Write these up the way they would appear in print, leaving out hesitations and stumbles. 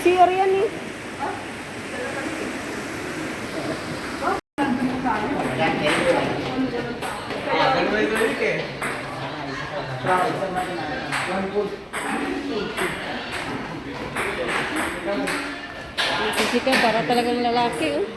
CR yan eh. Kasi ka para talagang lalaki oh.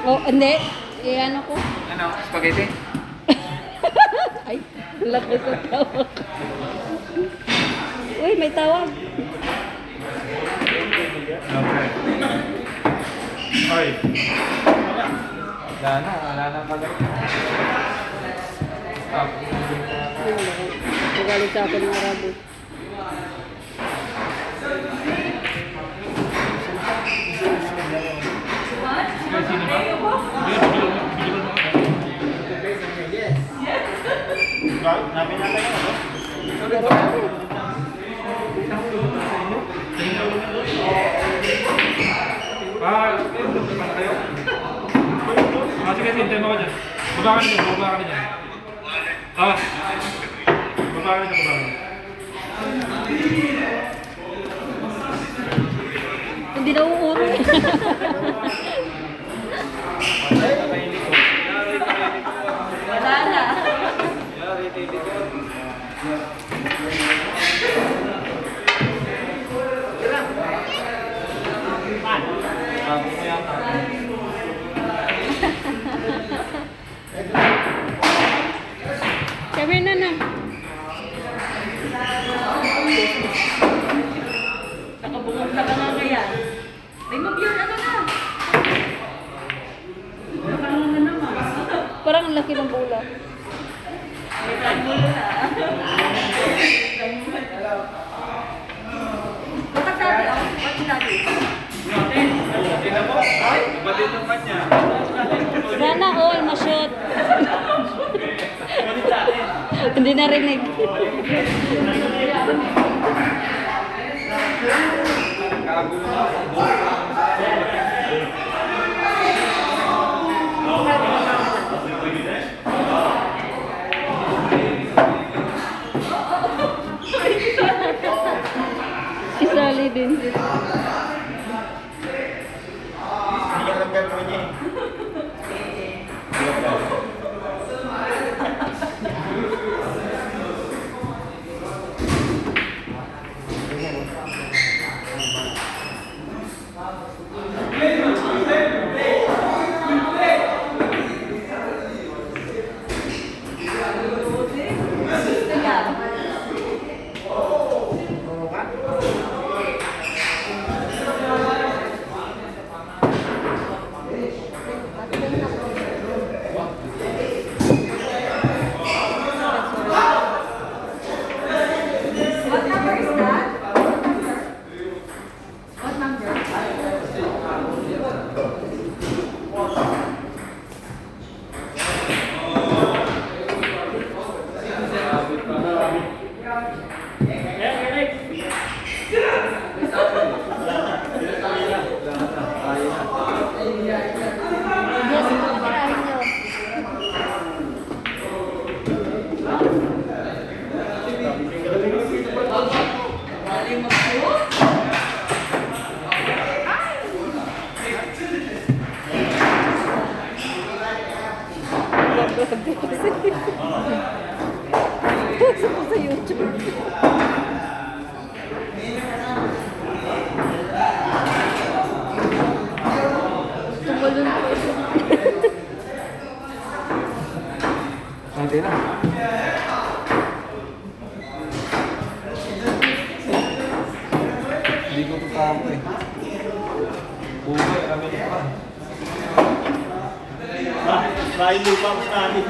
Oh, hindi. Eh, ano ko? Ano? Spaghetti? Ay, laki sa tawag. Uy, may tawag. Okay. Ay. Wala na pala. Stop. Nagalit sa akin ng Arabo. Sino ba? Namin natin ano? Kayo? Sige, hintay mo ka dyan. Baba ka na dyan, baba ka na dyan. Baba ka na dyan, baba ka na. Hindi na uuro eh. Wala na. Kami na na. Nakabungog ka nga kaya. Ay, mag-yun, ano na? Parang na naman. Parang ang laki ng bola. May tagmulo na. Bakit sabi, oh? Bakit sabi? Balit ang kanya. Sana all ma-shoot. Hindi narinig. Isali din. Sa YouTube. Tumalun po. Nanti na. Hindi ko ito tama eh. Buhay, kami pa. Bahay lupa mo namin.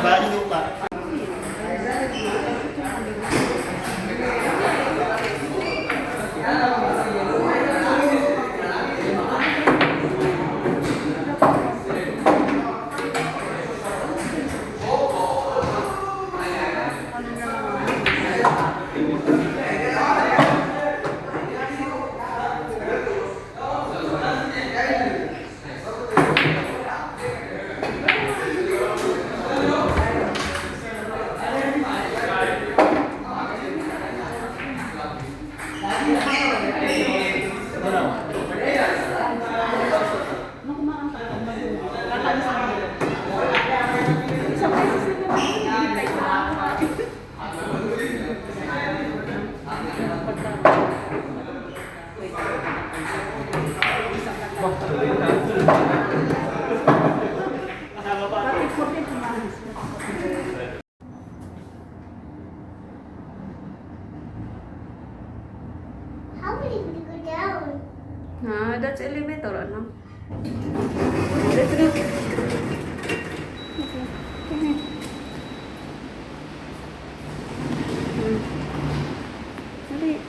Bahay lupa. Let's go. Dali.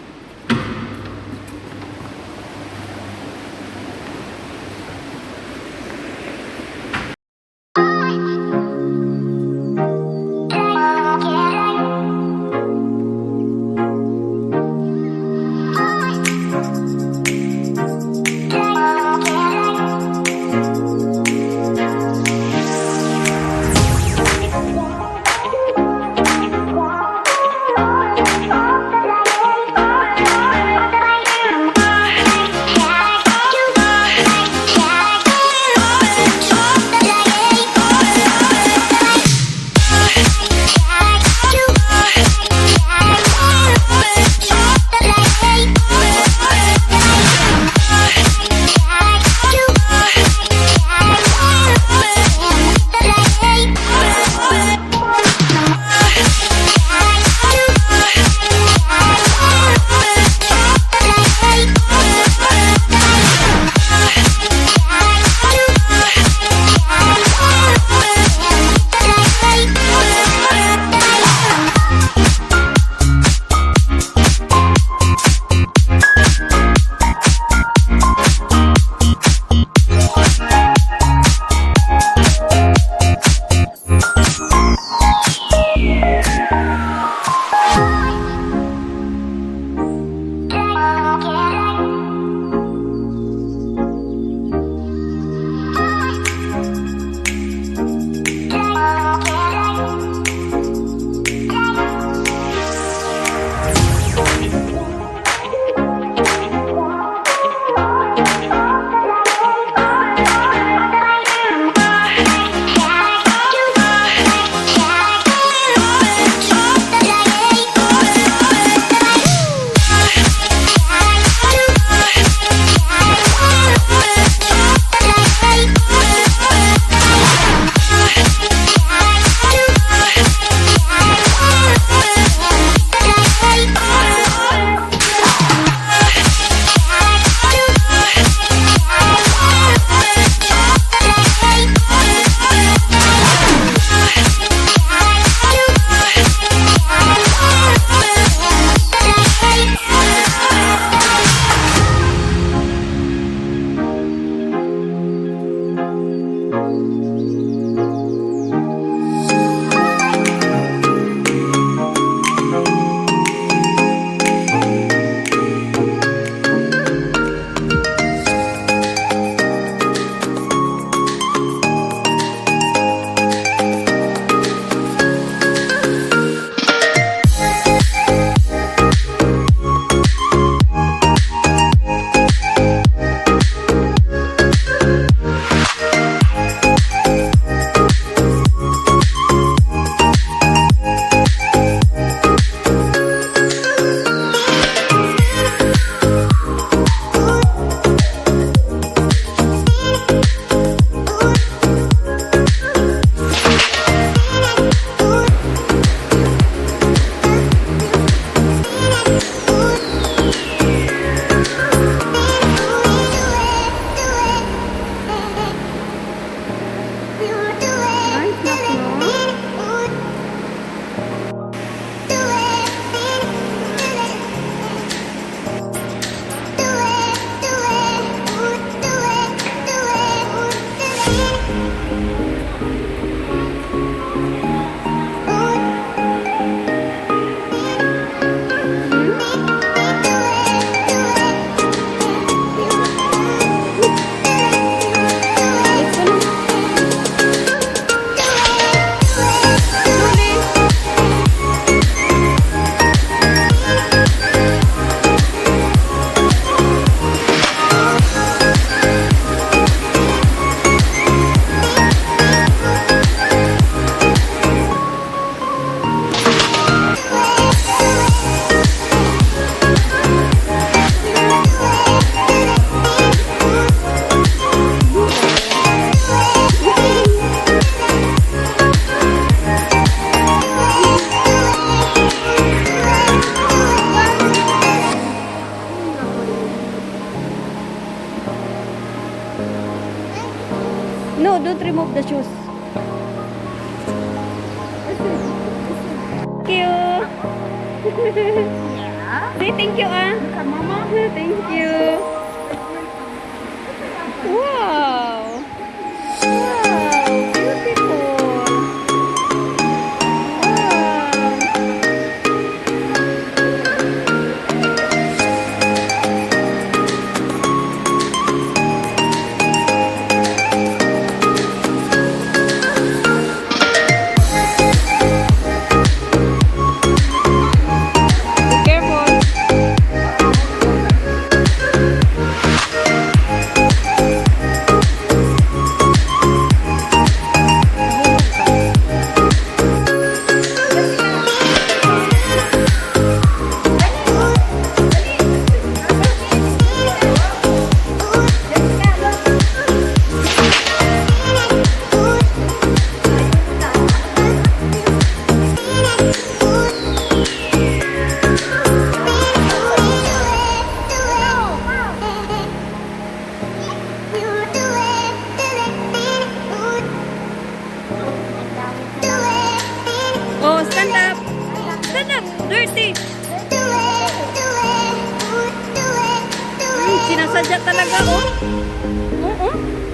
No, don't remove the shoes. Thank you. Say thank you, ah. Mama. Thank you. Wow. Wow. Beautiful. Be careful. Oh, stand up. Stand up. Dirty. Sinasadya talaga, oh. Oh, oh.